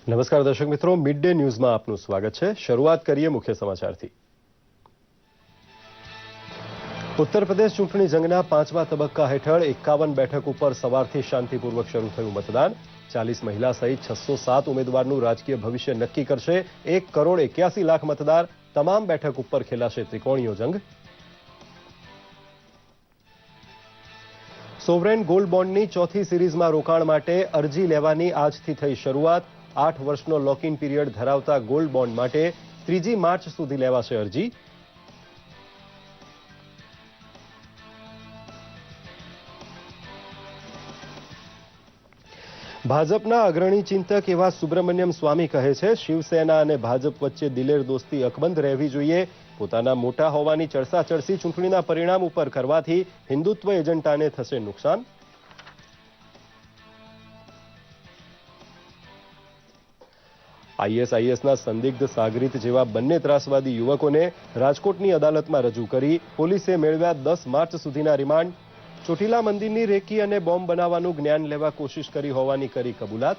નમસ્કાર દર્શક મિત્રો, મિડ ડે ન્યૂઝમાં આપનું સ્વાગત છે। શરૂઆત કરીએ મુખ્ય સમાચારથી। ઉત્તર પ્રદેશ ચૂંટણી જંગના 5મા તબક્કા હેઠળ 51 બેઠક ઉપર સવારથી શાંતિપૂર્વક શરૂ થયું મતદાન। 40 મહિલા સહિત 607 ઉમેદવારનું રાજકીય ભવિષ્ય નક્કી કરશે 1,81,00,000 મતદાર। તમામ બેઠક ઉપર ખેલાશે ત્રિકોણીયો જંગ। સોવરેન ગોલ્ડ બોન્ડની ચોથી સિરીઝમાં રોકાણ માટે અરજી લેવાની આજથી થઈ શરૂઆત। 8 વર્ષનો લોક ઇન પીરિયડ ધરાવતા ગોલ્ડ બોન્ડ માટે 3 માર્ચ સુધી લેવાશે અરજી। ભાજપના અગ્રણી ચિંતક એવા સુબ્રમણ્યમ સ્વામી કહે છે, શિવસેના અને ભાજપ વચ્ચે દિલેર દોસ્તી અકબંધ રહેવી જોઈએ। પોતાના મોટા હોવાની ચર્ચાચર્ચી ચૂંટણીના પરિણામ ઉપર કરવાથી હિન્દુત્વ એજન્ડાને થશે નુકસાન। આઈએસઆઈએસના સંદિગ્ધ સાગરીત જેવા બંને ત્રાસવાદી યુવકોને રાજકોટની અદાલતમાં રજૂ કરી પોલીસે મેળવ્યા 10 માર્ચ સુધીના રિમાન્ડ। ચોટીલા મંદિરની રેકી અને બોમ્બ બનાવવાનું જ્ઞાન લેવા કોશિશ કરી હોવાની કરી કબૂલાત।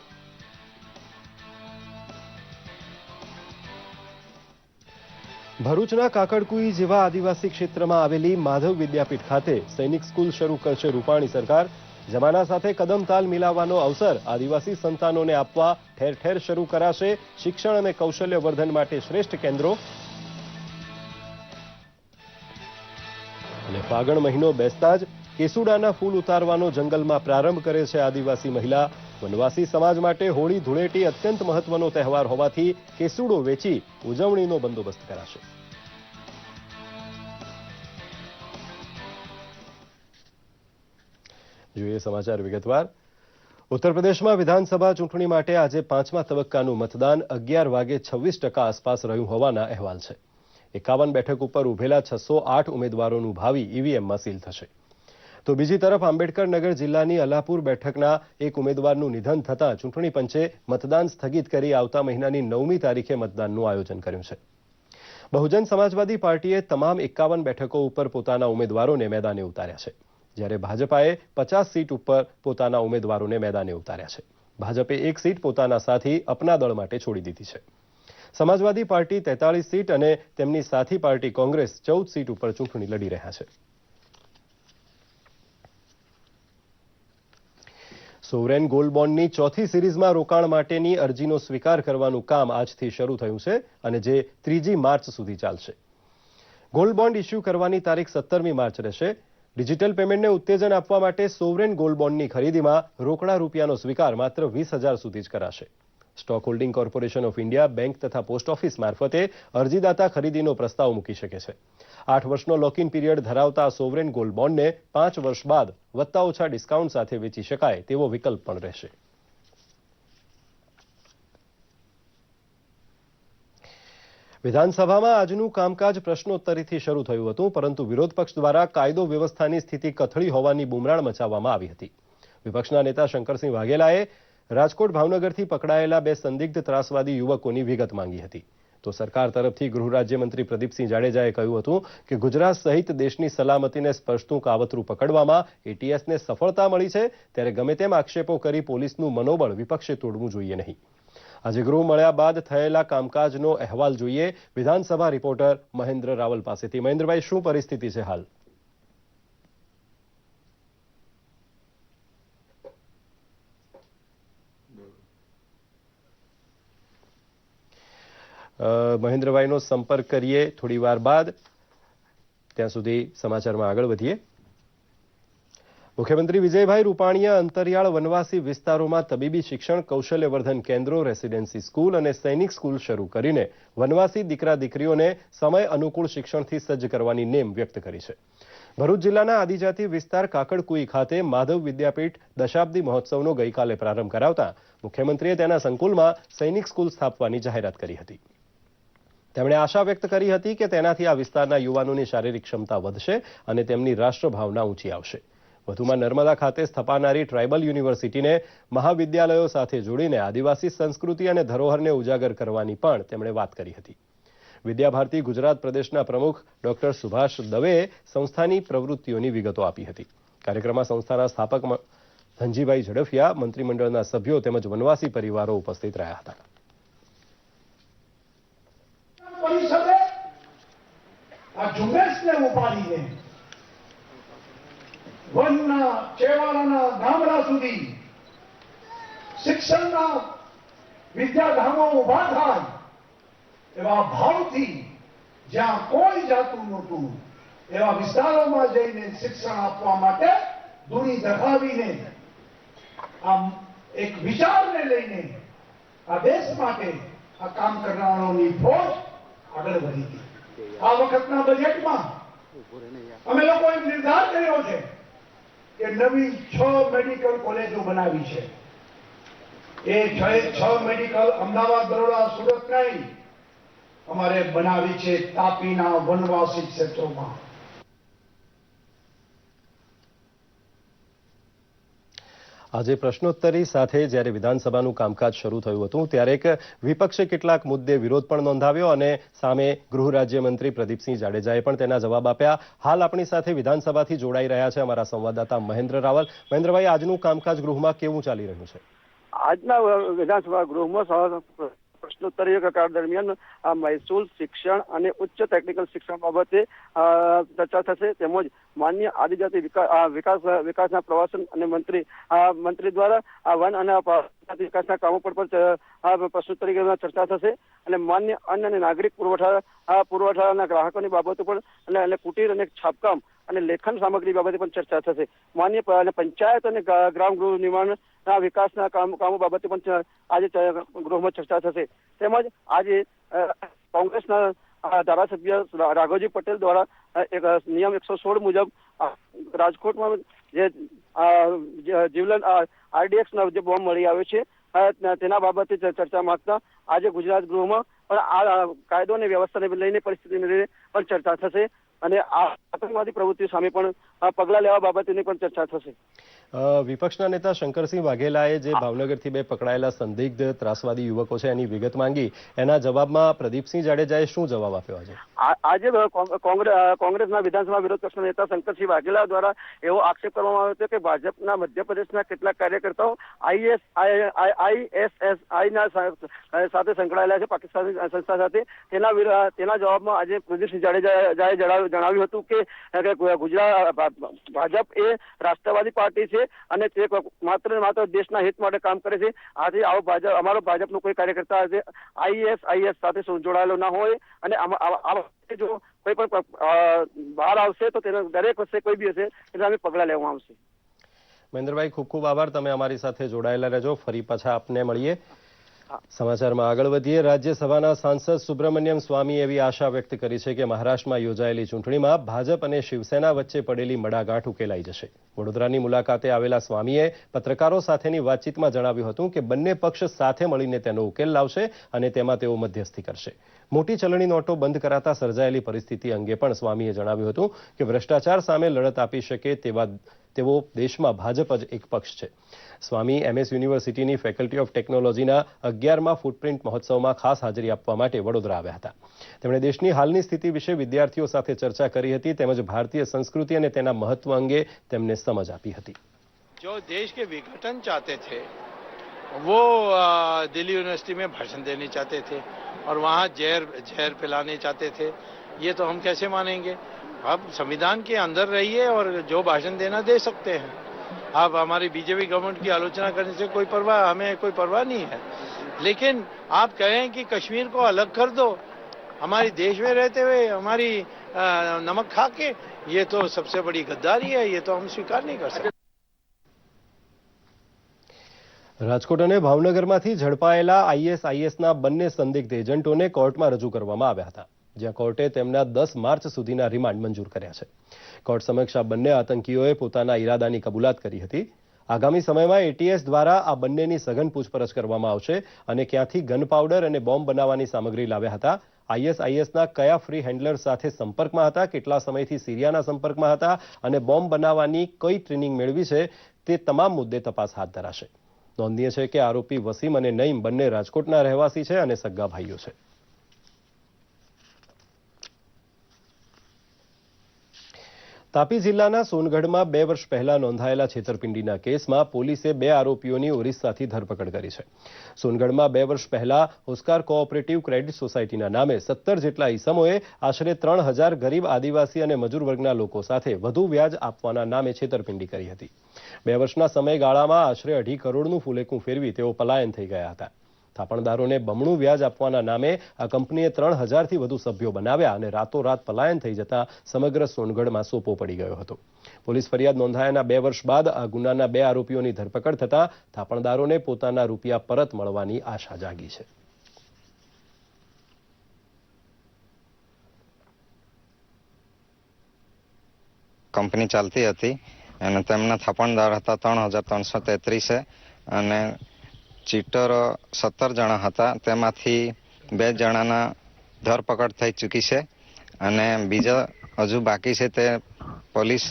ભરૂચના કાકડકુઈ જેવા આદિવાસી ક્ષેત્રમાં આવેલી માધવ વિદ્યાપીઠ ખાતે સૈનિક સ્કૂલ શરૂ કરશે રૂપાણી સરકાર। જમાના સાથે કદમતાલ મિલાવવાનો અવસર આદિવાસી સંતાનોને આપવા ઠેર ઠેર શરૂ કરાશે શિક્ષણ અને કૌશલ્ય વર્ધન માટે શ્રેષ્ઠ કેન્દ્રો। અને ફાગણ મહિનો બેસતા જ કેસુડાના ફૂલ ઉતારવાનો જંગલમાં પ્રારંભ કરે છે આદિવાસી મહિલા। વનવાસી સમાજ માટે હોળી ધૂળેટી અત્યંત મહત્વનો તહેવાર હોવાથી કેસુડો વેચી ઉજવણીનો બંદોબસ્ત કરાશે। જોઈએ સમાચાર વિગતવાર। ઉત્તર પ્રદેશમાં વિધાનસભા ચૂંટણી માટે આજે 5મા તબક્કાનું મતદાન 11:26% આસપાસ રહ્યું હોવાના અહેવાલ છે। 51 બેઠક ઉપર ઉભેલા 608 ઉમેદવારોનું ભાવિ ઈવીએમમાં સીલ થશે। તો બીજી તરફ આંબેડકરનગર જિલ્લાની અલાપુર બેઠકના એક ઉમેદવારનું નિધન થતાં ચૂંટણી પંચે મતદાન સ્થગિત કરી આવતા મહિનાની 9મી તારીખે મતદાનનું આયોજન કર્યું છે। બહુજન સમાજવાદી પાર્ટીએ તમામ 51 બેઠકો ઉપર પોતાના ઉમેદવારોને મેદાને ઉતાર્યા છે, જ્યારે ભાજપાએ 50 સીટ ઉપર પોતાના ઉમેદવારોને મેદાને ઉતાર્યા છે। ભાજપે 1 સીટ પોતાના સાથી અપના દળ માટે છોડી દીધી છે। સમાજવાદી પાર્ટી 43 સીટ અને તેમની સાથી પાર્ટી કોંગ્રેસ 14 સીટ ઉપર ચૂંટણી લડી રહ્યા છે। સોવરેન ગોલ્ડ બોન્ડની ચોથી સિરીઝમાં રોકાણ માટેની અરજીનો સ્વીકાર કરવાનું કામ આજથી શરૂ થયું છે અને જે 3 માર્ચ સુધી ચાલશે। ગોલ્ડ બોન્ડ ઇસ્યુ કરવાની તારીખ 17મી માર્ચ રહેશે। ડિજિટલ પેમેન્ટને ઉત્તેજન આપવા માટે સોવરેન ગોલ્ડ બોન્ડની ખરીદીમાં રોકડા રૂપિયાનો સ્વીકાર માત્ર 20,000 સુધી જ કરાશે। Stock holding corporation of India bank તથા પોસ્ટ ઓફિસ મારફતે અરજીદાતા ખરીદીનો પ્રસ્તાવ મૂકી શકે છે। 8 વર્ષનો લોક ઇન પીરિયડ ધરાવતા સોવરેન ગોલ્ડ બોન્ડને 5 વર્ષ બાદ વત્તા ઓછા ડિસ્કાઉન્ટ સાથે વેચી શકાય તેવો વિકલ્પ પણ રહેશે। વિધાનસભામાં આજનું કામકાજ પ્રશ્નોત્તરીથી શરૂ થયું હતું, પરંતુ વિરોધ પક્ષ દ્વારા કાયદો વ્યવસ્થાની સ્થિતિ કથળી હોવાની બુમરાણ મચાવવામાં આવી હતી। વિપક્ષના નેતા શંકરસિંહ વાઘેલાએ રાજકોટ ભાવનગરથી પકડાયેલા 2 સંદિગ્ધ ત્રાસવાદી યુવકોની વિગત માંગી હતી, તો સરકાર તરફથી ગૃહ રાજ્યમંત્રી પ્રદીપસિંહ જાડેજાએ કહ્યું હતું કે ગુજરાત સહિત દેશની સલામતીને સ્પર્શતું કાવતરું પકડવામાં એટીએસને સફળતા મળી છે, ત્યારે ગમે તેમ આક્ષેપો કરી પોલીસનું મનોબળ વિપક્ષે તોડવું જોઈએ નહીં। આજે ગૃહ મળ્યા બાદ થયેલા કામકાજનો અહેવાલ જોઈએ વિધાનસભા રિપોર્ટર મહેન્દ્ર રાવલ પાસેથી। મહેન્દ્રભાઈ, શું પરિસ્થિતિ છે હાલ? મહેન્દ્રભાઈનો સંપર્ક કરીએ થોડી વાર બાદ, ત્યાં સુધી સમાચારમાં આગળ વધીએ। મુખ્યમંત્રી વિજયભાઈ રૂપાણીએ અંતરિયાળ વનવાસી વિસ્તારોમાં તબીબી શિક્ષણ, કૌશલ્યવર્ધન કેન્દ્રો, રેસિડેન્સી સ્કૂલ અને સૈનિક સ્કૂલ શરૂ કરીને વનવાસી દીકરા દીકરીઓને સમય અનુકૂળ શિક્ષણથી સજ્જ કરવાની નેમ વ્યક્ત કરી છે। ભરૂચ જિલ્લાના આદિજાતિ વિસ્તાર કાકડકુઈ ખાતે માધવ વિદ્યાપીઠ દશાબ્દી મહોત્સવનો ગઈકાલે પ્રારંભ કરાવતા મુખ્યમંત્રીએ તેના સંકુલમાં સૈનિક સ્કૂલ સ્થાપવાની જાહેરાત કરી હતી। તેમણે આશા વ્યક્ત કરી હતી કે તેનાથી આ વિસ્તારના યુવાનોની શારીરિક ક્ષમતા વધશે અને તેમની રાષ્ટ્રભાવના ઊંચી આવશે। વધુમાં નર્મદા ખાતે સ્થપાનારી ટ્રાઇબલ યુનિવર્સિટીને મહાવિદ્યાલયો સાથે જોડીને આદિવાસી સંસ્કૃતિ અને ધરોહરને ઉજાગર કરવાની પણ તેમણે વાત કરી હતી। વિદ્યાભારતી ગુજરાત પ્રદેશના પ્રમુખ ડોક્ટર સુભાષ દવેએ સંસ્થાની પ્રવૃત્તિઓની વિગતો આપી હતી। કાર્યક્રમમાં સંસ્થાના સ્થાપક ધનજીભાઈ ઝડફિયા, મંત્રીમંડળના સભ્યો તેમજ વનવાસી પરિવારો ઉપસ્થિત રહ્યા હતા। સુધી શિક્ષણના વિદ્યાધામો ઉભા થાય એવા ભાવથી જ્યાં કોઈ જાતું નહોતું એવા વિસ્તારોમાં જઈને શિક્ષણ આપવા માટે દૂરી દખાવીને આ એક વિચારને લઈને આ દેશ માટે આ કામ કરનારાઓની ફોજ આગળ વધી ગઈ. આ વખતના બજેટમાં અમે લોકો એક નિર્ધાર કર્યો છે કે નવી 6 મેડિકલ કોલેજો બનાવી છે. એ 6 મેડિકલ અમદાવાદ, બરોડા, સુરત નહીં, અમારે બનાવી છે તાપીના વનવાસી ક્ષેત્રોમાં. આજે પ્રશ્નોત્તરી સાથે જ્યારે વિધાનસભાનું કામકાજ શરૂ થયું હતું ત્યારે એક વિપક્ષે કેટલાક મુદ્દે વિરોધ પણ નોંધાવ્યો અને સામે ગૃહ રાજ્યમંત્રી પ્રદીપસિંહ જાડેજાએ પણ તેના જવાબ આપ્યા. હાલ આપણી સાથે વિધાનસભાથી જોડાઈ રહ્યા છે અમારા સંવાદદાતા મહેન્દ્ર રાવલ. મહેન્દ્રભાઈ, આજનું કામકાજ ગૃહમાં કેવું ચાલી રહ્યું છે? આજના વિધાનસભા ગૃહમાં પ્રશ્નોત્તરીય કાળ દરમિયાન મહેસૂલ, શિક્ષણ અને ઉચ્ચ ટેકનિકલ શિક્ષણ બાબતે ચર્ચા થશે. તેમજ માન્ય આદિજાતિ વિકાસના પ્રવાસન અને મંત્રી દ્વારા વન અને વિકાસના કામો પર પણ પ્રશ્નોત્તરીય ચર્ચા થશે અને માન્ય અન્ન અને નાગરિક પુરવઠાના ગ્રાહકોની બાબતો પણ અને કુટીર અને છાપકામ અને લેખન સામગ્રી બાબતે પણ ચર્ચા થશે. માન્ય પંચાયત અને ગ્રામ ગૃહ નિર્માણના વિકાસના કામો બાબતે પણ આજે ગૃહમાં ચર્ચા થશે. તેમજ આજે કોંગ્રેસના ધારાસભ્ય રાઘવજી પટેલ દ્વારા એક નિયમ 116 મુજબ રાજકોટમાં જે જીવલેણ RDX જે બોમ્બ મળી આવ્યો છે તેના બાબતે ચર્ચા માંગતા આજે ગુજરાત ગૃહમાં પણ આ કાયદો અને વ્યવસ્થાને લઈને પરિસ્થિતિને લઈને પણ ચર્ચા થશે અને આ આતંકવાદી પ્રવૃત્તિ સામે પણ પગલાં લેવા બાબતેની પણ ચર્ચા થશે. વિપક્ષના નેતા શંકરસિંહ વાઘેલાએ જે ભાવનગરથી 2 પકડાયેલા સંદિગ્ધ ત્રાસવાદી યુવકો છે એની વિગત માંગી, એના જવાબમાં પ્રદીપસિંહ જાડેજાએ શું જવાબ આપ્યો? આજે કોંગ્રેસના વિધાનસભા વિરોધ પક્ષના નેતા શંકરસિંહ વાઘેલા દ્વારા એવો આક્ષેપ કરવામાં આવ્યો હતો કે ભાજપના મધ્યપ્રદેશના કેટલાક કાર્યકર્તાઓ ISISના સાથે સંકળાયેલા છે પાકિસ્તાની સંસ્થા સાથે. તેના જવાબમાં આજે પ્રદીપસિંહ જાડેજાએ જણાવ્યું હતું કે ગુજરાત ભાજપ એ રાષ્ટ્રવાદી પાર્ટી છે અને તે માત્ર ને માત્ર દેશના હિત માટે કામ કરે છે. આજે અમારો ભાજપનો કોઈ કાર્યકર્તા ISIS સાથે જોડાયેલો ના હોય અને જો કોઈ પણ બહાર આવશે તો તેના દરેક વચ્ચે કોઈ બી હશે એટલે અમે પગલાં લેવામાં આવશે. મહેન્દ્રભાઈ, ખૂબ ખૂબ આભાર. તમે અમારી સાથે જોડાયેલા રહેજો. ફરી પાછા આપને મળીએ. સમાચારમાં આગળ વધીએ. રાજ્યસભાના સાંસદ સુબ્રમણ્યમ સ્વામી એવી આશા વ્યક્ત કરી છે કે મહારાષ્ટ્રમાં યોજાયેલી ચૂંટણીમાં ભાજપ અને શિવસેના વચ્ચે પડેલી મડાગાંઠ ઉકેલાઈ જશે. વડોદરાની મુલાકાતે આવેલા સ્વામીએ પત્રકારો સાથેની વાતચીતમાં જણાવ્યું હતું કે બંને પક્ષ સાથે મળીને તેનો ઉકેલ લાવશે અને તેમાં તેઓ મધ્યસ્થી કરશે. મોટી ચલણી નોટો બંધ કરાતા સર્જાયેલી પરિસ્થિતિ અંગે પણ સ્વામીએ જણાવ્યું હતું કે ભ્રષ્ટાચાર સામે લડત આપી શકે તેવો દેશમાં ભાજપ જ એક પક્ષ છે. સ્વામી MS યુનિવર્સિટીની ફેકલ્ટી ઓફ ટેકનોલોજીના 11મા ફૂટપ્રિન્ટ મહોત્સવમાં ખાસ હાજરી આપવા માટે વડોદરા આવ્યા હતા. તેમણે દેશની હાલની સ્થિતિ વિશે વિદ્યાર્થીઓ સાથે ચર્ચા કરી હતી તેમજ ભારતીય સંસ્કૃતિ અને તેના મહત્વ અંગે તેમને સમજ આપી હતી. जो देश के विघटन चाहते थे वो दिल्ली यूनिवर्सिटी में भाषण देने चाहते थे और वहाँ जहर पिलाने चाहते थे. ये तो हम कैसे मानेंगे? आप संविधान के अंदर रहिए और जो भाषण देना दे सकते हैं. आप हमारी बीजेपी गवर्नमेंट की आलोचना करने से हमें कोई परवाह नहीं है, लेकिन आप कहें कि कश्मीर को अलग कर दो हमारे देश में रहते हुए हमारी नमक खा के, ये तो सबसे बड़ी गद्दारी है. ये तो हम स्वीकार नहीं कर सकते. રાજકોટ અને ભાવનગરમાંથી ઝડપાયેલા ISISના બંને સંદિગ્ધ એજન્ટોને કોર્ટમાં રજૂ કરવામાં આવ્યા હતા, જ્યાં કોર્ટે તેમના 10 માર્ચ સુધીના રિમાન્ડ મંજૂર કર્યા છે. કોર્ટ સમક્ષ આ બંને આતંકીઓએ પોતાના ઈરાદાની કબૂલાત કરી હતી. આગામી સમયમાં ATS દ્વારા આ બંનેની સઘન પૂછપરછ કરવામાં આવશે અને ક્યાંથી ગન પાવડર અને બોમ્બ બનાવવાની સામગ્રી લાવ્યા હતા, ISISના કયા ફ્રી હેન્ડલર સાથે સંપર્કમાં હતા, કેટલા સમયથી સિરિયાના સંપર્કમાં હતા અને બોમ્બ બનાવવાની કઈ ટ્રેનિંગ મેળવી છે, તે તમામ મુદ્દે તપાસ હાથ ધરાશે. નોંધનીય છે કે આરોપી વસીમ અને નઈમ બંને રાજકોટના રહેવાસી છે અને સગા ભાઈઓ છે. તાપી જિલ્લાના સોનગઢમાં 2 વર્ષ પહેલા નોંધાયેલા છેતરપિંડીના કેસમાં પોલીસે 2 આરોપીઓની ઓરિસ્સાથી ધરપકડ કરી છે. સોનગઢમાં 2 વર્ષ પહેલા ઓસ્કાર કોઓપરેટિવ ક્રેડિટ સોસાયટીના નામે 17 જેટલા ઈસમોએ આશરે 3000 ગરીબ આદિવાસી અને મજૂર વર્ગના લોકો સાથે વધુ વ્યાજ આપવાના નામે છેતરપિંડી કરી હતી. 2 વર્ષના સમયગાળામાં આશરે 2.5 કરોડનું ફૂલેકું ફેરવી તેઓ પલાયન થઈ ગયા હતા. થાપણદારોને બમણું વ્યાજ આપવાના નામે આ કંપનીએ 3000થી વધુ સભ્યો બનાવ્યા અને રાતોરાત પલાયન થઈ જતા સમગ્ર સોનગઢમાં સોપો પડી ગયો હતો. પોલીસ ફરિયાદ નોંધાયાના 2 વર્ષ બાદ આ ગુનાના 2 આરોપીઓની ધરપકડ થતા થાપણદારોને પોતાના રૂપિયા પરત મળવાની આશા જાગી છે. કંપની ચાલતી હતી અને તેમના થાપણદાર હતા 3333 અને ચીટરો 17 જણા હતા. તેમાંથી 2 જણાના ધરપકડ થઈ ચૂકી છે અને બીજા હજુ બાકી છે. તે પોલીસ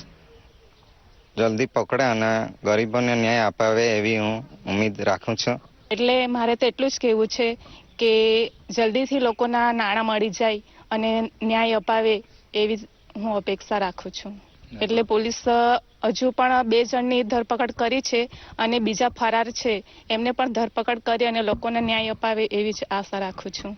જલ્દી પકડે અને ગરીબોને ન્યાય અપાવે એવી હું ઉમ્મીદ રાખું છું. એટલે મારે તો એટલું જ કહેવું છે કે જલ્દીથી લોકોના નાણાં મળી જાય અને ન્યાય અપાવે એવી હું અપેક્ષા રાખું છું. એટલે પોલીસ હજુ પણ 2 જણની ધરપકડ કરી છે અને બીજા ફરાર છે એમને પણ ધરપકડ કરી અને લોકોને ન્યાય અપાવે એવી જ આશા રાખું છું.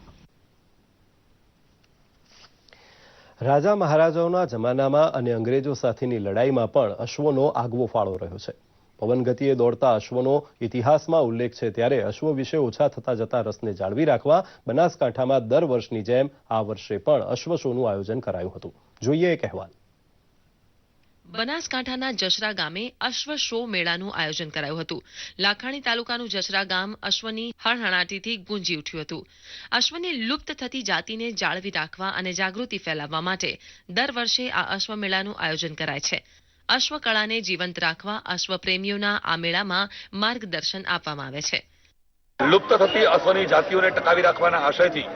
રાજા મહારાજાઓના જમાનામાં અને અંગ્રેજો સાથેની લડાઈમાં પણ અશ્વનો આગવો ફાળો રહ્યો છે. પવન ગતિએ દોડતા અશ્વનો ઇતિહાસમાં ઉલ્લેખ છે, ત્યારે અશ્વ વિશે ઓછા થતા જતા રસને જાળવી રાખવા બનાસકાંઠામાં દર વર્ષની જેમ આ વર્ષે પણ અશ્વ શોનું આયોજન કરાયું હતું. જોઈએ એક અહેવાલ. બનાસકાંઠાના જસરા ગામે અશ્વ શો મેળાનું આયોજન કરાયું હતું. લાખાણી તાલુકાનું જસરા ગામ અશ્વની હણહણાટીથી ગુંજી ઉઠ્યું હતું. અશ્વની લુપ્ત થતી જાતિને જાળવી રાખવા અને જાગૃતિ ફેલાવવા માટે દર વર્ષે આ અશ્વ મેળાનું આયોજન કરાય છે. અશ્વ કળાને જીવંત રાખવા અશ્વ પ્રેમીઓના આ મેળામાં માર્ગદર્શન આપવામાં આવે છે. લુપ્ત થતી અશ્વની જાતિઓને ટકાવી રાખવાના આશયથી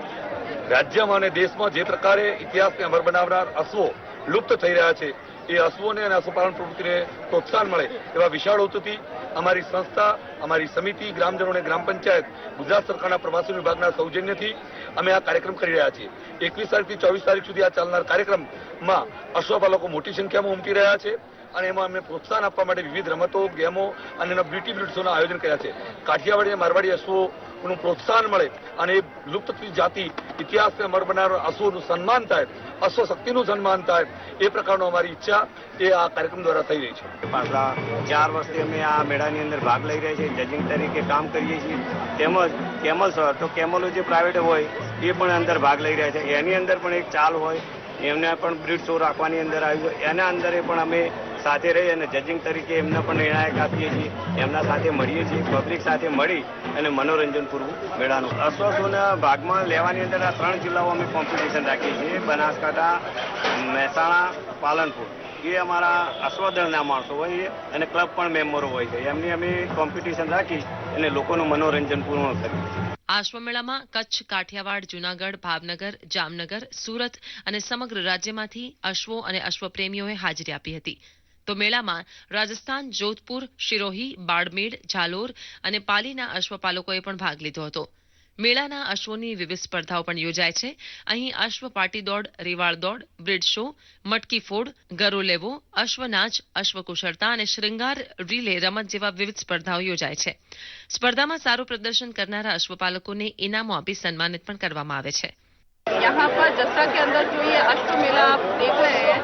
રાજ્યમાં અને દેશમાં જે પ્રકારે ઇતિહાસને અમર બનાવનાર અશ્વો લુપ્ત થઈ રહ્યા છે, એ અશ્વોને અને અશ્વપાલન પ્રવૃત્તિને પ્રોત્સાહન મળે એવા વિશાળ હેતુથી અમારી સંસ્થા, અમારી સમિતિ, ગ્રામજનો અને ગ્રામ પંચાયત, ગુજરાત સરકારના પ્રવાસન વિભાગના સૌજન્યથી અમે આ કાર્યક્રમ કરી રહ્યા છીએ. 21 તારીખથી 24 તારીખ સુધી આ ચાલનાર કાર્યક્રમમાં અશ્વપાલકો મોટી સંખ્યામાં ઉમટી રહ્યા છે અને એમાં અમે પ્રોત્સાહન આપવા માટે વિવિધ રમતો, ગેમો અને એના બ્યુટી બ્રીડ્સોના આયોજન કર્યા છે. કાઠિયાવાડી અને મારવાડી અશ્વોનું પ્રોત્સાહન મળે અને એ લુપ્ત થતી જાતિ ઇતિહાસને અમર બનાવનાર અશ્વોનું સન્માન થાય, અશ્વ શક્તિનું સન્માન થાય, એ પ્રકારનો અમારી ઈચ્છા એ આ કાર્યક્રમ દ્વારા થઈ રહી છે. પાછલા 4 વર્ષથી અમે આ મેળાની અંદર ભાગ લઈ રહ્યા છીએ, જજિંગ તરીકે કામ કરીએ છીએ. તેમજ કેમલ સર, તો કેમલો જે પ્રાઇવેટ હોય એ પણ અંદર ભાગ લઈ રહ્યા છે. એની અંદર પણ એક ચાલ હોય, એમને પણ બ્રીડ શો રાખવાની અંદર આવ્યું, એના અંદર પણ અમે સાથે રહી અને જજિંગ તરીકે એમને પણ નિર્ણાયક આપીએ છીએ. એમના સાથે મળીએ છીએ, પબ્લિક સાથે મળી અને મનોરંજન પૂરવું મેળાનું. અશ્વ શોના ભાગમાં લેવાની અંદર આ 3 જિલ્લાઓ અમે કોમ્પિટિશન રાખીએ છીએ: બનાસકાંઠા, મહેસાણા, પાલનપુર. એ અમારા અશ્વદળના માણસો હોય છે અને ક્લબ પણ મેમ્બરો હોય છે. એમની અમે કોમ્પિટિશન રાખી અને લોકોનું મનોરંજન પૂર્ણ કરીએ છીએ. આ અશ્વમેળામાં કચ્છ, કાઠિયાવાડ, જૂનાગઢ, ભાવનગર, જામનગર, સુરત અને સમગ્ર રાજ્યમાંથી અશ્વો અને અશ્વપ્રેમીઓએ હાજરી આપી હતી. તો મેળામાં રાજસ્થાન, જોધપુર, શિરોહી, બાડમેર, ઝાલોર અને પાલીના અશ્વપાલકોએ પણ ભાગ લીધો હતો. મેળાના અશ્વોની વિવિધ સ્પર્ધાઓ પણ યોજાય છે. અહીં અશ્વ પાટી દોડ, રેવાળ દોડ, બ્રિડ શો, મટકી ફોડ, ગરો લેવો, અશ્વનાચ, અશ્વકુશળતા અને શ્રૃંગાર રીલે રમત જેવા વિવિધ સ્પર્ધાઓ યોજાય છે. સ્પર્ધામાં સારું પ્રદર્શન કરનારા અશ્વપાલકોને ઇનામો આપી સન્માનિત પણ કરવામાં આવે છે. यहाँ पर जसरा के अंदर जो ये अश्व मेला आप देख रहे हैं,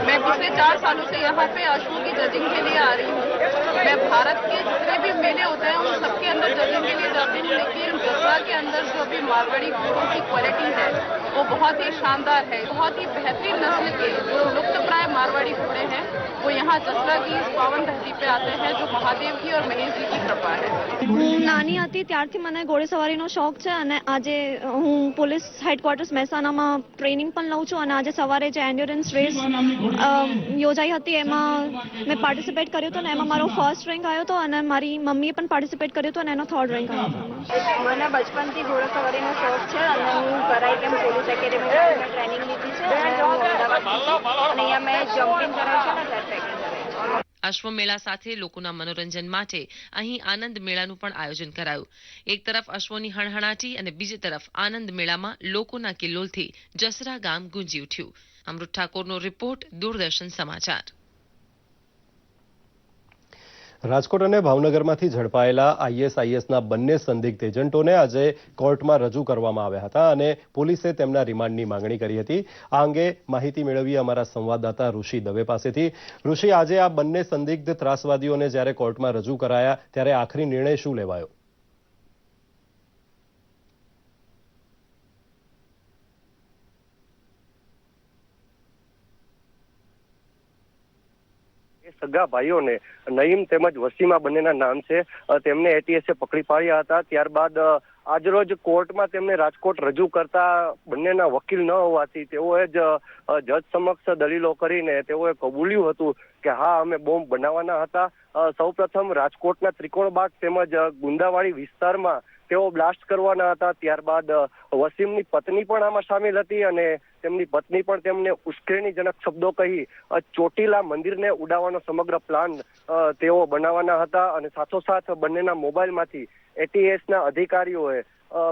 मैं पिछले 4 सालों से यहाँ पे अश्वों की जजिंग के लिए आ रही हूँ. मैं भारत के जितने भी मेले होते हैं उन सबके अंदर जजिंग के लिए जाती हूँ, लेकिन जसरा के अंदर जो अभी मारवाड़ी घोड़ों की क्वालिटी है वो बहुत ही शानदार है. बहुत ही बेहतरीन नस्ल के जो लुप्त प्राय मारवाड़ी घोड़े हैं वो यहाँ जसरा की इस पावन धरती पे आते हैं, जो महादेव की और महेश जी की कृपा है. હું નાની હતી ત્યારથી મને ઘોડેસવારીનો શોખ છે અને આજે હું પોલીસ હેડક્વાર્ટર્સ મહેસાણામાં ટ્રેનિંગ પણ લઉં છું અને આજે સવારે જે એન્ડ્યોરન્સ રેસ યોજાઈ હતી એમાં મેં પાર્ટિસિપેટ કર્યું હતું અને એમાં મારો ફર્સ્ટ રેન્ક આવ્યો હતો અને મારી મમ્મીએ પણ પાર્ટિસિપેટ કર્યું હતું અને એનો 3rd રેન્ક આવ્યો હતો. મને બચપનથી ઘોડેસવારીનો શોખ છે અને હું કરાઈ કેમ પોલીસ એકેડેમીમાં ટ્રેનિંગ લીધી છે અને હું અમદાવાદથી અને અહીંયા મેં જમ્પિંગ કરાવી છે ને ત્યાં ટ્રેકિંગ કરાવી છે. અશ્વમેળા સાથે લોકોના મનોરંજન માટે અહીં આનંદ મેળાનું પણ આયોજન કરાયું. એક તરફ અશ્વોની હણહણાટી અને બીજી તરફ આનંદ મેળામાં લોકોના કિલ્લોલથી જસરા ગામ ગુંજી ઉઠ્યું. અમૃત ઠાકોરનો રિપોર્ટ, દૂરદર્શન સમાચાર. રાજકોટ અને ભાવનગરમાંથી ઝડપાયેલા ISISના બંને સંદિગ્ધ એજન્ટોને આજે કોર્ટમાં રજૂ કરવામાં આવ્યા હતા અને પોલીસે તેમના રિમાન્ડની માંગણી કરી હતી. આ અંગે માહિતી મેળવી અમારા સંવાદદાતા ઋષિ દવે પાસેથી. ઋષિ, આજે આ બંને સંદિગ્ધ ત્રાસવાદીઓને જ્યારે કોર્ટમાં રજૂ કરાયા ત્યારે આખરી નિર્ણય શું લેવાયો? સગા ભાઈઓને નઈમ તેમજ વસીમા બંનેના નામ છે. તેમને ATSએ પકડી પાડ્યા હતા. ત્યારબાદ આજરોજ કોર્ટમાં તેમને રાજકોટ રજૂ કરતા બંનેના વકીલ ન હોવાથી તેઓએ જ જજ સમક્ષ દલીલો કરીને તેઓએ કબૂલ્યું હતું કે હા, અમે બોમ્બ બનાવવાના હતા. સૌપ્રથમ રાજકોટના ત્રિકોણબાગ તેમજ ગુંદાવાડી વિસ્તારમાં તેઓ બ્લાસ્ટ કરવાના હતા. ત્યારબાદ વસીમની પત્ની પણ આમાં સામેલ હતી અને તેમની પત્ની પણ તેમને ઉશ્કેરણીજનક શબ્દો કહી ચોટીલા મંદિરને ઉડાવવાનો સમગ્ર પ્લાન તેઓ બનાવવાના હતા. અને સાથોસાથ બંનેના મોબાઈલમાંથી ATSના અધિકારીઓએ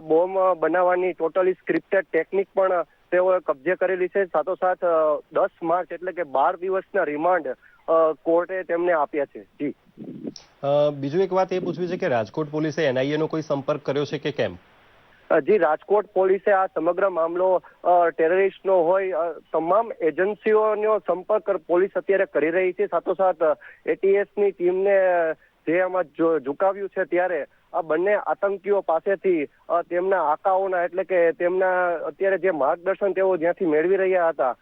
બોમ્બ બનાવવાની ટોટલી સ્ક્રિપ્ટેડ ટેકનિક પણ તેઓએ કબજે કરેલી છે. સાથોસાથ 10 માર્ચ એટલે કે 12 દિવસના રિમાન્ડ કોર્ટે તેમને આપ્યા છે. જી, બીજું એક વાત એ પૂછવી છે કે રાજકોટ પોલીસે NIA નો કોઈ સંપર્ક કર્યો છે કે કેમ? જી, રાજકોટ પોલીસે આ સમગ્ર મામલો ટેરરિસ્ટનો હોય તમામ એજન્સીઓનો સંપર્ક પોલીસ અત્યારે કરી રહી છે. સાથોસાથ ATSની ટીમને જે આમાં ઝુકાવ્યું છે ત્યારે આ બંને આતંકીઓ પાસેથી તેમના આકાઓના એટલે કે તેમના અત્યારે જે માર્ગદર્શન તેઓ જ્યાંથી મેળવી રહ્યા હતા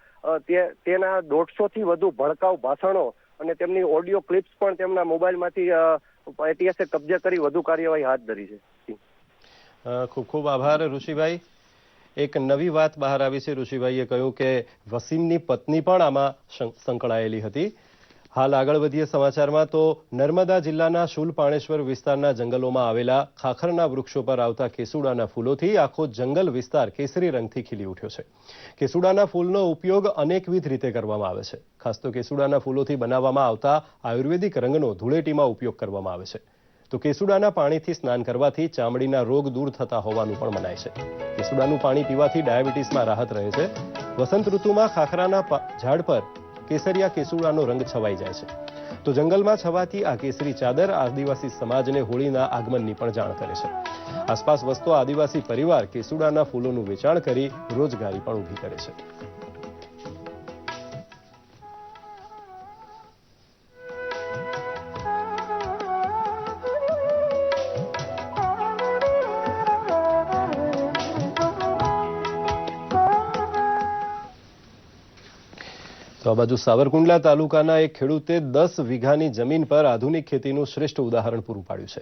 તેના 150 થી વધુ ભડકાઉ ભાષણો અને તેમની ઓડિયો ક્લિપ્સ પણ તેમના મોબાઈલમાંથી ATSએ કબજે કરી વધુ કાર્યવાહી હાથ ધરી છે. ખૂબ ખૂબ આભાર ઋષિભાઈ. એક નવી વાત બહાર આવી છે. ઋષિભાઈએ કહ્યું કે વસીમની પત્ની પણ આમાં સંકળાયેલી હતી. હાલ આગળ વધીએ સમાચારમાં તો નર્મદા જિલ્લાના શુલપાણેશ્વર વિસ્તારના જંગલોમાં આવેલા ખાખરના વૃક્ષો પર આવતા કેસુડાના ફૂલોથી આખો જંગલ વિસ્તાર કેસરી રંગથી ખીલી ઉઠ્યો છે. કેસુડાના ફૂલનો ઉપયોગ અનેકવિધ રીતે કરવામાં આવે છે. ખાસ તો કેસુડાના ફૂલોથી બનાવવામાં આવતા આયુર્વેદિક રંગનો ધૂળેટીમાં ઉપયોગ કરવામાં આવે છે. તો કેસુડાના પાણીથી સ્નાન કરવાથી ચામડીના રોગ દૂર થતા હોવાનું પણ મનાય છે. કેસુડાનું પાણી પીવાથી ડાયાબિટીસમાં રાહત રહે છે. વસંત ઋતુમાં ખાખરાના ઝાડ પર કેસરિયા કેસુડાનો રંગ છવાઈ જાય છે. તો જંગલમાં છવાતી આ કેસરી ચાદર આદિવાસી સમાજને હોળીના આગમનની પણ જાણ કરે છે. આસપાસ વસતો આદિવાસી પરિવાર કેસુડાના ફૂલોનું વેચાણ કરી રોજગારી પણ ઊભી કરે છે. તો આ બાજુ સાવરકુંડલા તાલુકાના એક ખેડૂતે 10 વીઘાની જમીન પર આધુનિક ખેતીનું શ્રેષ્ઠ ઉદાહરણ પૂરું પાડ્યું છે.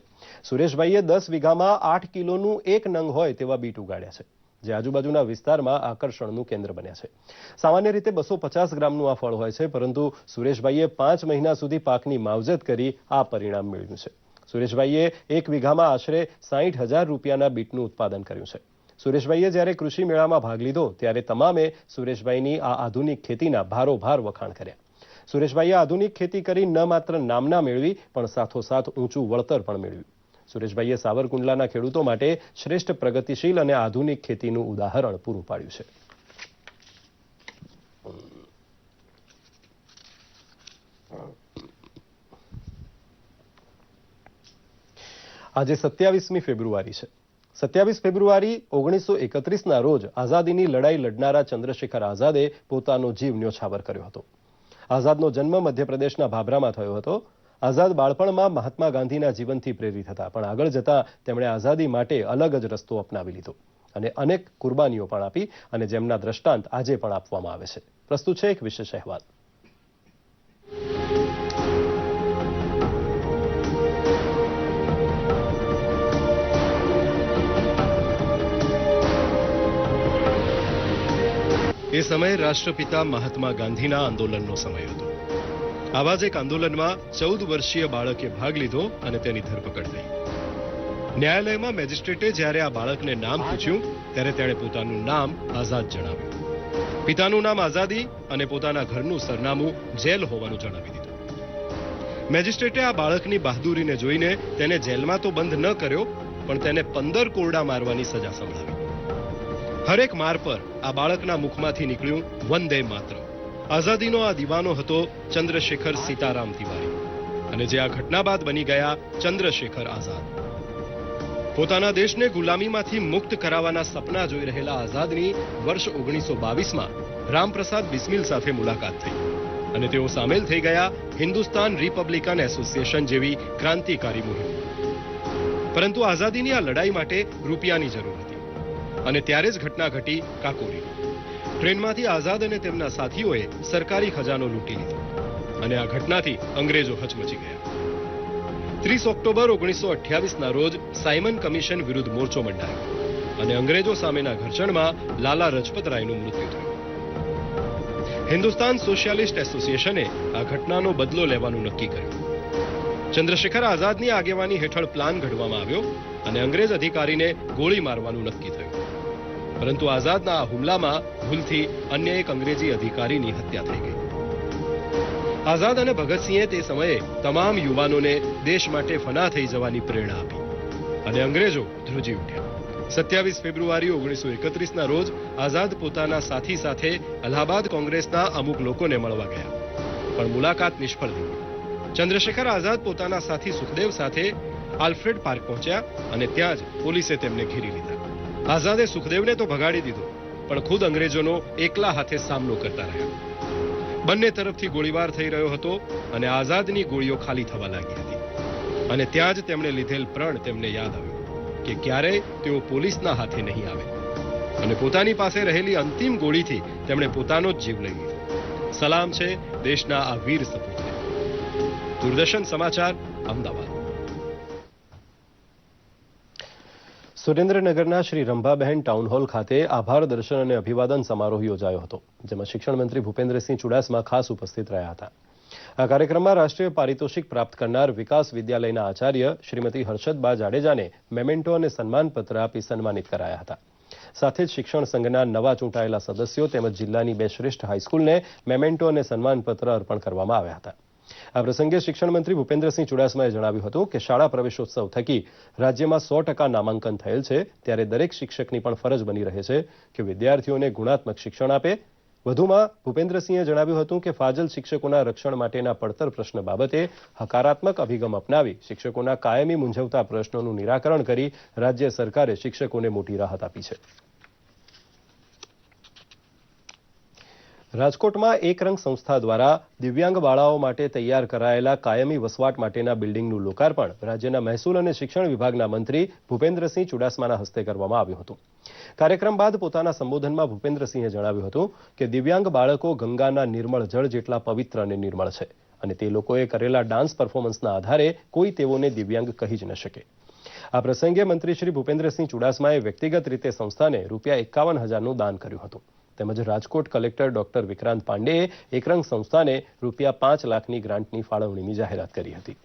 સુરેશભાઈએ 10 વીઘામાં 8 કિલોનું એક નંગ હોય તેવા બીટ ઉગાડ્યા છે, જે આજુબાજુના વિસ્તારમાં આકર્ષણનું કેન્દ્ર બન્યા છે. સામાન્ય રીતે 250 ગ્રામનું આ ફળ હોય છે, પરંતુ સુરેશભાઈએ 5 મહિના સુધી પાકની માવજત કરી આ પરિણામ મેળવ્યું છે. સુરેશભાઈએ 1 વીઘામાં આશરે 60,000 રૂપિયાના બીટનું ઉત્પાદન કર્યું છે. સુરેશભાઈએ જ્યારે કૃષિ મેળામાં ભાગ લીધો ત્યારે તમામે સુરેશભાઈની આ આધુનિક ખેતીના ભારોભાર વખાણ કર્યા. સુરેશભાઈએ આધુનિક ખેતી કરી ન માત્ર નામના મેળવી પણ સાથોસાથ ઊંચું વળતર પણ મેળવ્યું. સુરેશભાઈએ સાવરકુંડલાના ખેડૂતો માટે શ્રેષ્ઠ પ્રગતિશીલ અને આધુનિક ખેતીનું ઉદાહરણ પૂરું પાડ્યું છે. આજે 27મી ફેબ્રુઆરી છે. 27 ફેબ્રુઆરી 1931ના રોજ આઝાદીની લડાઈ લડનારા ચંદ્રશેખર આઝાદે પોતાનો જીવ ન્યોછાવર કર્યો હતો. આઝાદનો જન્મ મધ્યપ્રદેશના ભાભરામાં થયો હતો. આઝાદ બાળપણમાં મહાત્મા ગાંધીના જીવનથી પ્રેરિત હતા, પણ આગળ જતા તેમણે આઝાદી માટે અલગ જ રસ્તો અપનાવી લીધો અને અનેક કુરબાનીઓ પણ આપી, અને જેમના દ્રષ્ટાંત આજે પણ આપવામાં આવે છે. પ્રસ્તુત છે એક વિશેષ અહેવાલ. એ સમયે રાષ્ટ્રપિતા મહાત્મા ગાંધીના આંદોલનનો સમય હતો. આવા જ એક આંદોલનમાં 14 વર્ષીય બાળકે ભાગ લીધો અને તેની ધરપકડ થઈ. ન્યાયાલયમાં મેજિસ્ટ્રેટે જ્યારે આ બાળકને નામ પૂછ્યું ત્યારે તેણે પોતાનું નામ આઝાદ જણાવ્યું. પિતાનું નામ આઝાદી અને પોતાના ઘરનું સરનામું જેલ હોવાનું જણાવી દીધું. મેજિસ્ટ્રેટે આ બાળકની બહાદુરીને જોઈને તેને જેલમાં તો બંધ ન કર્યો, પણ તેને 15 કોરડા મારવાની સજા સંભળાવી. હરેક માર પર આ બાળકના મુખમાંથી નીકળ્યું વંદે માતરમ. આઝાદીનો આ દીવાનો હતો ચંદ્રશેખર સીતારામ તિવારી, અને જે આ ઘટના બાદ બની ગયા ચંદ્રશેખર આઝાદ. પોતાના દેશને ગુલામીમાંથી મુક્ત કરાવવાના સપના જોઈ રહેલા આઝાદની વર્ષ 1922માં રામપ્રસાદ બિસ્મિલ સાથે મુલાકાત થઈ અને તેઓ સામેલ થઈ ગયા હિન્દુસ્તાન રિપબ્લિકન એસોસિએશન જેવી ક્રાંતિકારી મુહિમ. પરંતુ આઝાદીની આ લડાઈ માટે રૂપિયાની જરૂર હતી અને ત્યારે જ ઘટના ઘટી કાકોરી. ટ્રેનમાંથી આઝાદ અને તેમના સાથીઓએ સરકારી ખજાનો લૂંટી લીધો અને આ ઘટનાથી અંગ્રેજો હચમચી ગયા. 30 ઓક્ટોબર 1928ના રોજ સાયમન કમિશન વિરુદ્ધ મોરચો મંડાયો અને અંગ્રેજો સામેના ઘર્ષણમાં લાલા રજપત રાયનું મૃત્યુ થયું. હિન્દુસ્તાન સોશિયાલિસ્ટ એસોસિએશને આ ઘટનાનો બદલો લેવાનું નક્કી કર્યું. ચંદ્રશેખર આઝાદની આગેવાની હેઠળ પ્લાન ઘડવામાં આવ્યો અને અંગ્રેજ અધિકારીને ગોળી મારવાનું નક્કી થયું. પરંતુ આઝાદના આ હુમલામાં ભૂલથી અન્ય એક અંગ્રેજી અધિકારીની હત્યા થઈ ગઈ. આઝાદ અને ભગતસિંહે તે સમયે તમામ યુવાનોને દેશ માટે ફના થઈ જવાની પ્રેરણા આપી અને અંગ્રેજો ધ્રુજી ઉઠ્યા. 27 ફેબ્રુઆરી 1931ના રોજ આઝાદ પોતાના સાથી સાથે અલ્હાબાદ કોંગ્રેસના અમુક લોકોને મળવા ગયા, પણ મુલાકાત નિષ્ફળ થઈ. ચંદ્રશેખર આઝાદ પોતાના સાથી સુખદેવ સાથે આલ્ફ્રેડ પાર્ક પહોંચ્યા અને ત્યાં જ પોલીસે તેમને ઘેરી લીધા. આઝાદે સુખદેવને તો ભગાડી દીધો, પણ ખુદ અંગ્રેજોનો એકલા હાથે સામનો કરતા રહ્યા. બંને તરફથી ગોળીબાર થઈ રહ્યો હતો અને આઝાદની ગોળીઓ ખાલી થવા લાગી હતી અને ત્યાં જ તેમણે લીધેલ પ્રણ તેમને યાદ આવ્યો કે ક્યારેય તેઓ પોલીસના હાથે નહીં આવે અને પોતાની પાસે રહેલી અંતિમ ગોળીથી તેમણે પોતાનો જ જીવ લઈ લીધો. સલામ છે દેશના આ વીર સપૂતને. દૂરદર્શન સમાચાર, અમદાવાદ. સુરેન્દ્રનગરના શ્રી રંભાબહેન ટાઉન હોલ ખાતે આભાર દર્શન અને અભિવાદન સમારોહ યોજાયો હતો, જેમાં શિક્ષણ મંત્રી ભૂપેન્દ્રસિંહ ચુડાસમા ખાસ ઉપસ્થિત રહ્યા હતા. આ કાર્યક્રમમાં રાષ્ટ્રીય પારિતોષિક પ્રાપ્ત કરનાર વિકાસ વિદ્યાલયના આચાર્ય શ્રીમતી હર્ષદબા જાડેજાને મેમેન્ટો અને સન્માનપત્ર આપી સન્માનિત કરાયા હતા. સાથે જ શિક્ષણ સંઘના નવા ચૂંટાયેલા સદસ્યો તેમજ જિલ્લાની 2 શ્રેષ્ઠ હાઈસ્કૂલને મેમેન્ટો અને સન્માનપત્ર અર્પણ કરવામાં આવ્યા હતા. આ પ્રસંગે શિક્ષણ મંત્રી ભૂપેન્દ્રસિંહ ચુડાસમાએ જણાવ્યું હતું કે શાળા પ્રવેશોત્સવ થકી રાજ્યમાં 100% નામાંકન થયેલ છે, ત્યારે દરેક શિક્ષકની પણ ફરજ બની રહે છે કે વિદ્યાર્થીઓને ગુણાત્મક શિક્ષણ આપે. વધુમાં ભૂપેન્દ્રસિંહે જણાવ્યું હતું કે ફાજલ શિક્ષકોના રક્ષણ માટેના પડતર પ્રશ્ન બાબતે હકારાત્મક અભિગમ અપનાવી શિક્ષકોના કાયમી મૂંઝવતા પ્રશ્નોનું નિરાકરણ કરી રાજ્ય સરકારે શિક્ષકોને મોટી રાહત આપી છે. રાજકોટમાં એક રંગ સંસ્થા દ્વારા દિવ્યાંગ બાળાઓ માટે તૈયાર કરાયેલા કાયમી વસવાટ માટેના બિલ્ડિંગનું લોકાર્પણ રાજ્યના મહેસૂલ અને શિક્ષણ વિભાગના મંત્રી ભૂપેન્દ્રસિંહ ચુડાસમાના હસ્તે કરવામાં આવ્યું હતું. કાર્યક્રમ બાદ પોતાના સંબોધનમાં ભૂપેન્દ્રસિંહે જણાવ્યું હતું કે દિવ્યાંગ બાળકો ગંગાના નિર્મળ જળ જેટલા પવિત્ર અને નિર્મળ છે અને તે લોકોએ કરેલા ડાન્સ પરફોર્મન્સના આધારે કોઈ તેઓને દિવ્યાંગ કહી જ ન શકે. આ પ્રસંગે મંત્રી શ્રી ભૂપેન્દ્રસિંહ ચુડાસમાએ વ્યક્તિગત રીતે સંસ્થાને ₹51,000નું દાન કર્યું હતું. તેમજ રાજકોટ કલેક્ટર ડોક્ટર વિક્રાંત પાંડેએ એકરંગ સંસ્થાને ₹5 લાખની ગ્રાન્ટની ફાળવણીની જાહેરાત કરી હતી.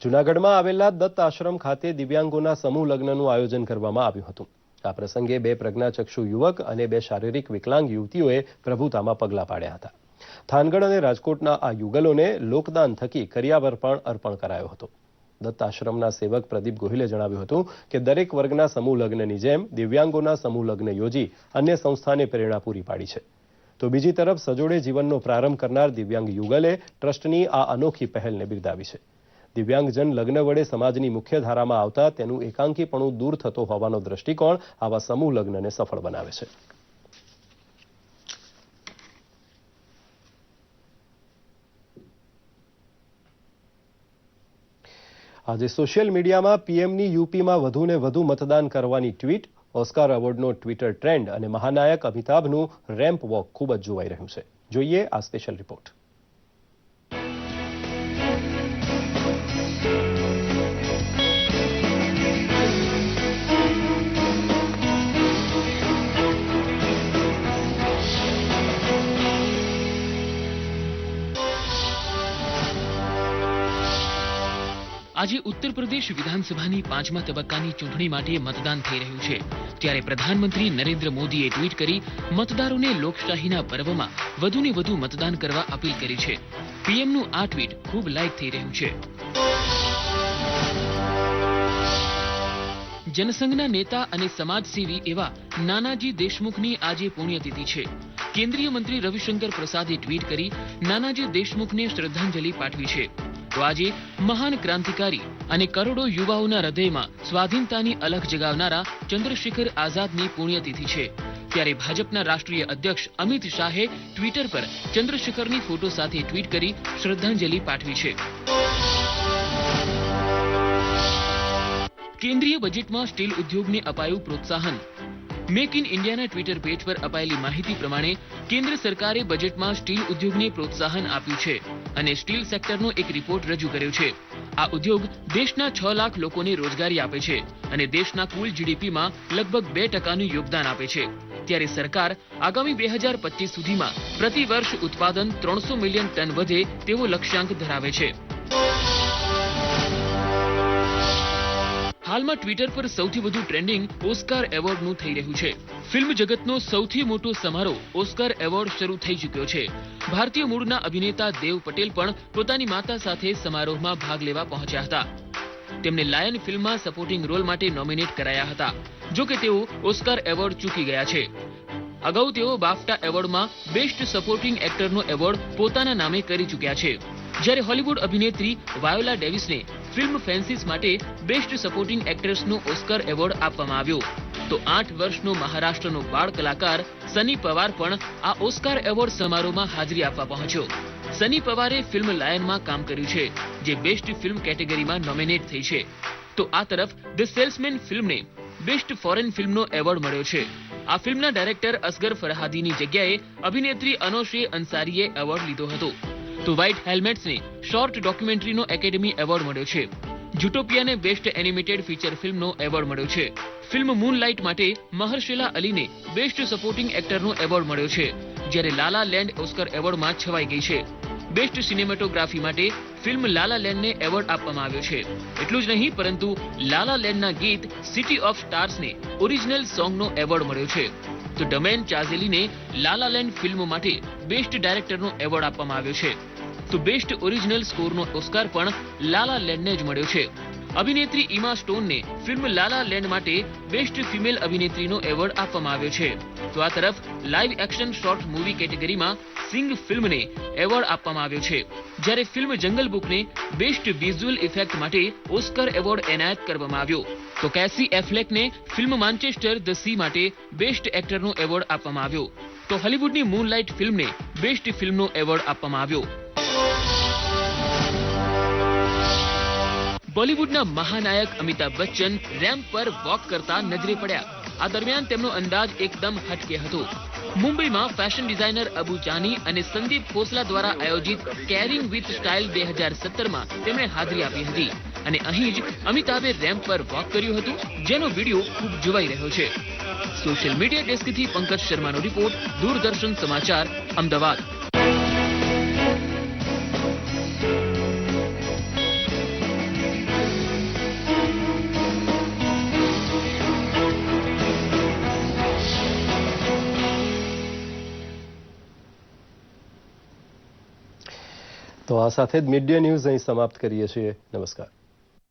જૂનાગઢમાં આવેલા દત્ત આશ્રમ ખાતે દિવ્યાંગોના સમૂહ લગ્નનું આયોજન કરવામાં આવ્યું હતું. આ પ્રસંગે 2 પ્રજ્ઞાચક્ષુ યુવક અને 2 શારીરિક વિકલાંગ યુવતીઓએ પ્રભુતામાં પગલાં પાડ્યા હતા. થાનગઢ અને રાજકોટના આ યુગલોને લોકદાન થકી કરિયાવર પણ અર્પણ કરાયો હતો. દત્ત આશ્રમના સેવક પ્રદીપ ગોહિલે જણાવ્યું હતું કે દરેક વર્ગના સમૂહ લગ્નની જેમ દિવ્યાંગોના સમૂહ લગ્ન યોજી અન્ય સંસ્થાને પ્રેરણા પૂરી પાડી છે. તો બીજી તરફ સજોડે જીવનનો પ્રારંભ કરનાર દિવ્યાંગ યુગલે ટ્રસ્ટની આ અનોખી પહેલને બિરદાવી છે. દિવ્યાંગજન લગ્ન વડે સમાજની મુખ્ય ધારામાં આવતા તેનું એકાંકીપણું દૂર થતો હોવાનો દ્રષ્ટિકોણ આવા સમૂહ લગ્નને સફળ બનાવે છે. આજે સોશિયલ મીડિયામાં પીએમની યુપીમાં વધુને વધુ મતદાન કરવાની ટ્વીટ, ઓસ્કાર એવોર્ડનો ટ્વિટર ટ્રેન્ડ અને મહાનાયક અમિતાભનું રેમ્પ વોક ખૂબ જ જોવાઈ રહ્યું છે. જોઈએ આ સ્પેશિયલ રિપોર્ટ. આજે ઉત્તર પ્રદેશ વિધાનસભાની 5મા તબક્કાની ચૂંટણી માટે મતદાન થઈ રહ્યું છે, ત્યારે પ્રધાનમંત્રી નરેન્દ્ર મોદીએ ટ્વીટ કરી મતદારોને લોકશાહીના પર્વમાં વધુને વધુ મતદાન કરવા અપીલ કરી છે. પીએમનું આ ટ્વીટ ખૂબ લાઇક થઈ રહ્યું છે. જનસંઘના નેતા અને સમાજસેવી એવા નાનાજી દેશમુખની આજે પુણ્યતિથિ છે. કેન્દ્રીય મંત્રી રવિશંકર પ્રસાદે ટ્વીટ કરી નાનાજી દેશમુખને શ્રદ્ધાંજલિ પાઠવી છે. તો આજે મહાન ક્રાંતિકારી અને કરોડો યુવાઓના હૃદયમાં સ્વાધીનતાની અલખ જગાવનારા ચંદ્રશેખર આઝાદની પુણ્યતિથિ છે. ત્યારે ભાજપના રાષ્ટ્રીય અધ્યક્ષ અમિત શાહે ટ્વિટર પર ચંદ્રશેખરની ફોટો સાથે ટ્વીટ કરી શ્રદ્ધાંજલિ પાઠવી છે. કેન્દ્રીય બજેટમાં સ્ટીલ ઉદ્યોગને અપાયું પ્રોત્સાહન. મેક ઇન ઇન્ડિયાના ટ્વિટર પેજ પર અપાયેલી માહિતી પ્રમાણે કેન્દ્ર સરકારે બજેટમાં સ્ટીલ ઉદ્યોગને પ્રોત્સાહન આપ્યું છે અને સ્ટીલ સેક્ટરનો એક રિપોર્ટ રજૂ કર્યો છે. આ ઉદ્યોગ દેશના 6 લાખ લોકોને રોજગારી આપે છે અને દેશના કુલ જીડીપીમાં લગભગ 2% યોગદાન આપે છે. ત્યારે સરકાર આગામી 2025 સુધીમાં પ્રતિ વર્ષ ઉત્પાદન 300 મિલિયન ટન વધે તેવો લક્ષ્યાંક ધરાવે છે. હાલમાં ટ્વિટર પર સૌથી વધુ ટ્રેન્ડિંગ ઓસ્કાર એવોર્ડનું થઈ રહ્યું છે. ફિલ્મ જગતનો સૌથી મોટો સમારોહ ઓસ્કાર એવોર્ડ શરૂ થઈ ચૂક્યો છે. ભારતીય મૂળના અભિનેતા દેવ પટેલ પણ પોતાની માતા સાથે સમારોહમાં ભાગ લેવા પહોંચ્યા હતા. તેમને લાયન ફિલ્મમાં સપોર્ટિંગ રોલ માટે નોમિનેટ કરાયા હતા. જો કે તેઓ ઓસ્કાર એવોર્ડ ચૂકી ગયા છે. અગાઉ તેઓ બાફટા એવોર્ડમાં બેસ્ટ સપોર્ટિંગ એક્ટરનો એવોર્ડ પોતાના નામે કરી ચૂક્યા છે. જ્યારે હોલિવૂડ અભિનેત્રી વાયોલા ડેવિસને ફિલ્મ ફેન્સીસ માટે બેસ્ટ સપોર્ટિંગ એક્ટ્રેસનો ઓસ્કાર એવોર્ડ આપવામાં આવ્યો. તો 8 વર્ષનો મહારાષ્ટ્રનો બાળ કલાકાર સની પવાર પણ આ ઓસ્કાર એવોર્ડ સમારોહમાં હાજરી આપવા પહોંચ્યો. સની પવારે ફિલ્મ લાયનમાં કામ કર્યું છે, જે બેસ્ટ ફિલ્મ કેટેગરીમાં નોમિનેટ થઈ છે. તો આ તરફ ધ સેલ્સમેન ફિલ્મને બેસ્ટ ફોરેન ફિલ્મનો એવોર્ડ મળ્યો છે. આ ફિલ્મના ડાયરેક્ટર અસગર ફરહાદીની જગ્યાએ અભિનેત્રી અનોશે અંસારીએ એવોર્ડ લીધો હતો. તો વ્હાઇટ હેલ્મેટ્સને શોર્ટ ડોક્યુમેન્ટરીનો એકેડમી એવોર્ડ મળ્યો છે. જુટોપિયાને બેસ્ટ એનિમેટેડ ફીચર ફિલ્મનો એવોર્ડ મળ્યો છે. ફિલ્મ મૂનલાઇટ માટે મહર્ષેલા અલીને બેસ્ટ સપોર્ટિંગ એક્ટરનો એવોર્ડ મળ્યો છે. જ્યારે લાલા લેન્ડ ઓસ્કાર એવોર્ડમાં છવાઈ ગઈ છે. બેસ્ટ સિનેમેટોગ્રાફી માટે ફિલ્મ લાલા લેન્ડને એવોર્ડ આપવામાં આવ્યો છે. એટલું જ નહીં, પરંતુ લાલા લેન્ડના ગીત સિટી ઓફ સ્ટાર્સને ઓરિજિનલ સોંગનો એવોર્ડ મળ્યો છે. તો ડમેન ચાઝેલીને લાલા લેન્ડ ફિલ્મ માટે બેસ્ટ ડાયરેક્ટરનો એવોર્ડ આપવામાં આવ્યો છે. તો બેસ્ટ ઓરિજિનલ સ્કોરનો ઓસ્કાર પણ લાલા લેન્ડને જ મળ્યો છે. અભિનેત્રી ઇમા સ્ટોનને ફિલ્મ લાલા લેન્ડ માટે બેસ્ટ ફિમેલ અભિનેત્રીનો એવોર્ડ આપવામાં આવ્યો છે. તો આ તરફ લાઇવ એક્શન શોર્ટ મૂવી કેટેગરીમાં સિંગ ફિલ્મને એવોર્ડ આપવામાં આવ્યો છે. જ્યારે ફિલ્મ જંગલ બુકને બેસ્ટ વિઝ્યુઅલ ઇફેક્ટ માટે ઓસ્કાર એવોર્ડ એનાયત કરવામાં આવ્યો. તો કેસી એફ્લેકને ફિલ્મ માન્ચેસ્ટર ધ સી માટે બેસ્ટ એક્ટરનો એવોર્ડ આપવામાં આવ્યો. તો હોલિવૂડની મૂનલાઇટ ફિલ્મને બેસ્ટ ફિલ્મનો એવોર્ડ આપવામાં આવ્યો. બોલિવૂડના મહાનાયક અમિતાભ બચ્ચન રેમ્પ પર વોક કરતા નજરે પડ્યા. આ દરમિયાન તેમનો અંદાજ એકદમ હટકે હતો. મુંબઈમાં ફેશન ડિઝાઇનર અબુ જાની અને સંદીપ ખોસલા દ્વારા આયોજિત કેરિંગ વિથ સ્ટાઇલ 2017માં તેમણે હાજરી આપી હતી અને અહીં જ અમિતાભે રેમ્પ પર વોક કર્યું હતું, જેનો વિડીયો ખૂબ જોવાઈ રહ્યો છે. સોશિયલ મીડિયા ડેસ્કથી પંકજ શર્માનો રિપોર્ટ, દૂરદર્શન સમાચાર, અમદાવાદ. તો આ સાથે જ મીડિયા ન્યૂઝ અહીં સમાપ્ત કરીએ છીએ. નમસ્કાર.